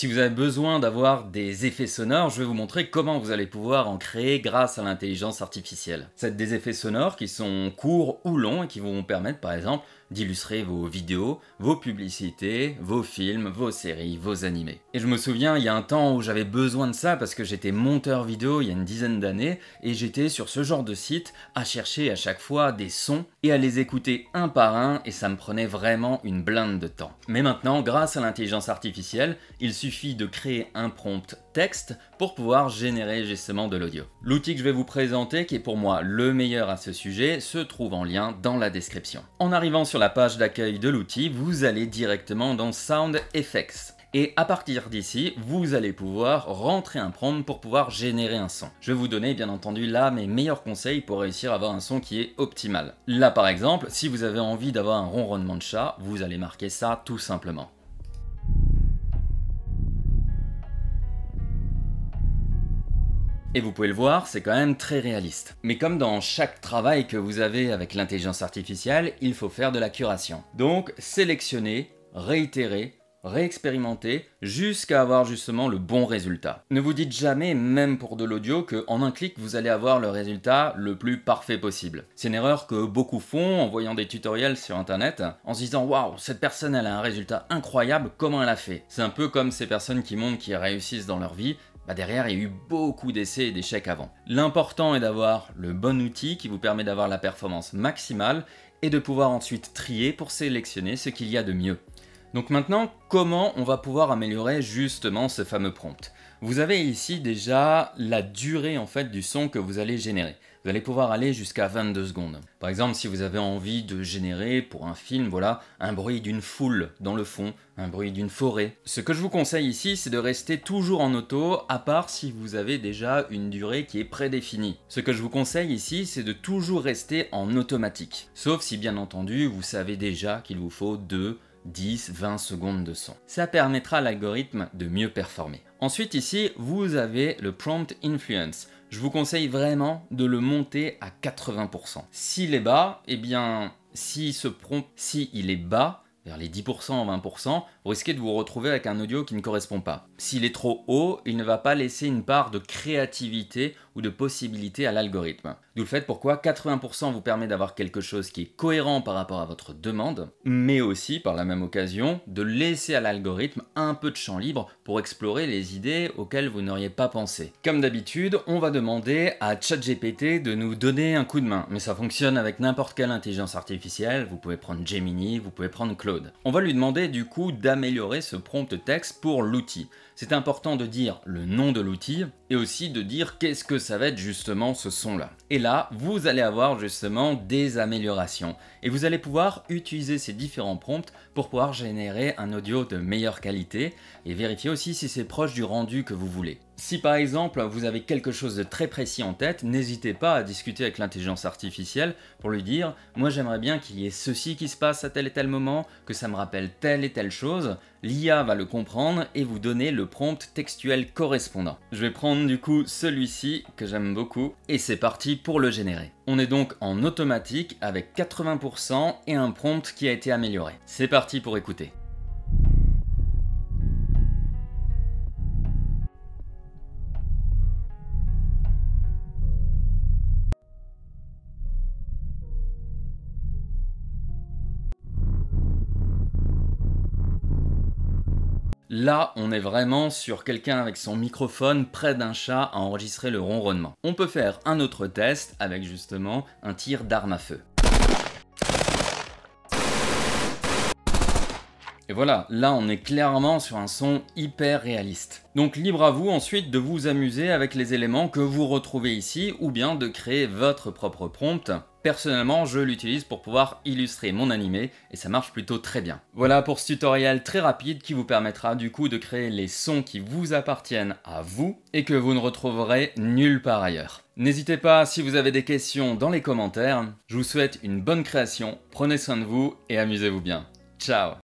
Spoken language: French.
Si vous avez besoin d'avoir des effets sonores, je vais vous montrer comment vous allez pouvoir en créer grâce à l'intelligence artificielle. C'est des effets sonores qui sont courts ou longs et qui vont vous permettre par exemple d'illustrer vos vidéos, vos publicités, vos films, vos séries, vos animés. Et je me souviens, il y a un temps où j'avais besoin de ça parce que j'étais monteur vidéo il y a une dizaine d'années et j'étais sur ce genre de site à chercher à chaque fois des sons et à les écouter un par un et ça me prenait vraiment une blinde de temps. Mais maintenant, grâce à l'intelligence artificielle, il suffit de créer un prompt texte pour pouvoir générer justement de l'audio. L'outil que je vais vous présenter, qui est pour moi le meilleur à ce sujet, se trouve en lien dans la description. En arrivant sur la page d'accueil de l'outil, vous allez directement dans Sound Effects. Et à partir d'ici, vous allez pouvoir rentrer un prompt pour pouvoir générer un son. Je vais vous donner bien entendu là mes meilleurs conseils pour réussir à avoir un son qui est optimal. Là par exemple, si vous avez envie d'avoir un ronronnement de chat, vous allez marquer ça tout simplement. Et vous pouvez le voir, c'est quand même très réaliste. Mais comme dans chaque travail que vous avez avec l'intelligence artificielle, il faut faire de la curation. Donc sélectionner, réitérer, réexpérimenter jusqu'à avoir justement le bon résultat. Ne vous dites jamais, même pour de l'audio, qu'en un clic vous allez avoir le résultat le plus parfait possible. C'est une erreur que beaucoup font en voyant des tutoriels sur internet, en se disant waouh, cette personne elle a un résultat incroyable, comment elle a fait? C'est un peu comme ces personnes qui montrent qu'ils réussissent dans leur vie. Derrière, il y a eu beaucoup d'essais et d'échecs avant. L'important est d'avoir le bon outil qui vous permet d'avoir la performance maximale et de pouvoir ensuite trier pour sélectionner ce qu'il y a de mieux. Donc maintenant, comment on va pouvoir améliorer justement ce fameux prompt? Vous avez ici déjà la durée en fait du son que vous allez générer. Vous allez pouvoir aller jusqu'à 22 secondes. Par exemple, si vous avez envie de générer pour un film, voilà, un bruit d'une foule dans le fond, un bruit d'une forêt. Ce que je vous conseille ici, c'est de rester toujours en auto, à part si vous avez déjà une durée qui est prédéfinie. Ce que je vous conseille ici, c'est de toujours rester en automatique. Sauf si bien entendu, vous savez déjà qu'il vous faut 2, 10, 20 secondes de son. Ça permettra à l'algorithme de mieux performer. Ensuite ici, vous avez le Prompt Influence. Je vous conseille vraiment de le monter à 80%. S'il est bas, eh bien, si il est bas, vers les 10%, 20%, vous risquez de vous retrouver avec un audio qui ne correspond pas. S'il est trop haut, il ne va pas laisser une part de créativité ou de possibilité à l'algorithme. D'où le fait pourquoi 80% vous permet d'avoir quelque chose qui est cohérent par rapport à votre demande, mais aussi, par la même occasion, de laisser à l'algorithme un peu de champ libre pour explorer les idées auxquelles vous n'auriez pas pensé. Comme d'habitude, on va demander à ChatGPT de nous donner un coup de main, mais ça fonctionne avec n'importe quelle intelligence artificielle, vous pouvez prendre Gemini, vous pouvez prendre Claude. On va lui demander du coup d'améliorer ce prompt texte pour l'outil. C'est important de dire le nom de l'outil et aussi de dire qu'est-ce que ça va être justement ce son-là. Et là, vous allez avoir justement des améliorations et vous allez pouvoir utiliser ces différents prompts pour pouvoir générer un audio de meilleure qualité et vérifier aussi si c'est proche du rendu que vous voulez. Si par exemple vous avez quelque chose de très précis en tête, n'hésitez pas à discuter avec l'intelligence artificielle pour lui dire « moi j'aimerais bien qu'il y ait ceci qui se passe à tel et tel moment, que ça me rappelle telle et telle chose ». L'IA va le comprendre et vous donner le prompt textuel correspondant. Je vais prendre du coup celui-ci que j'aime beaucoup et c'est parti pour le générer. On est donc en automatique avec 80% et un prompt qui a été amélioré. C'est parti pour écouter. Là, on est vraiment sur quelqu'un avec son microphone près d'un chat à enregistrer le ronronnement. On peut faire un autre test avec justement un tir d'arme à feu. Et voilà, là on est clairement sur un son hyper réaliste. Donc libre à vous ensuite de vous amuser avec les éléments que vous retrouvez ici ou bien de créer votre propre prompt. Personnellement, je l'utilise pour pouvoir illustrer mon animé et ça marche plutôt très bien. Voilà pour ce tutoriel très rapide qui vous permettra du coup de créer les sons qui vous appartiennent à vous et que vous ne retrouverez nulle part ailleurs. N'hésitez pas si vous avez des questions dans les commentaires. Je vous souhaite une bonne création, prenez soin de vous et amusez-vous bien. Ciao!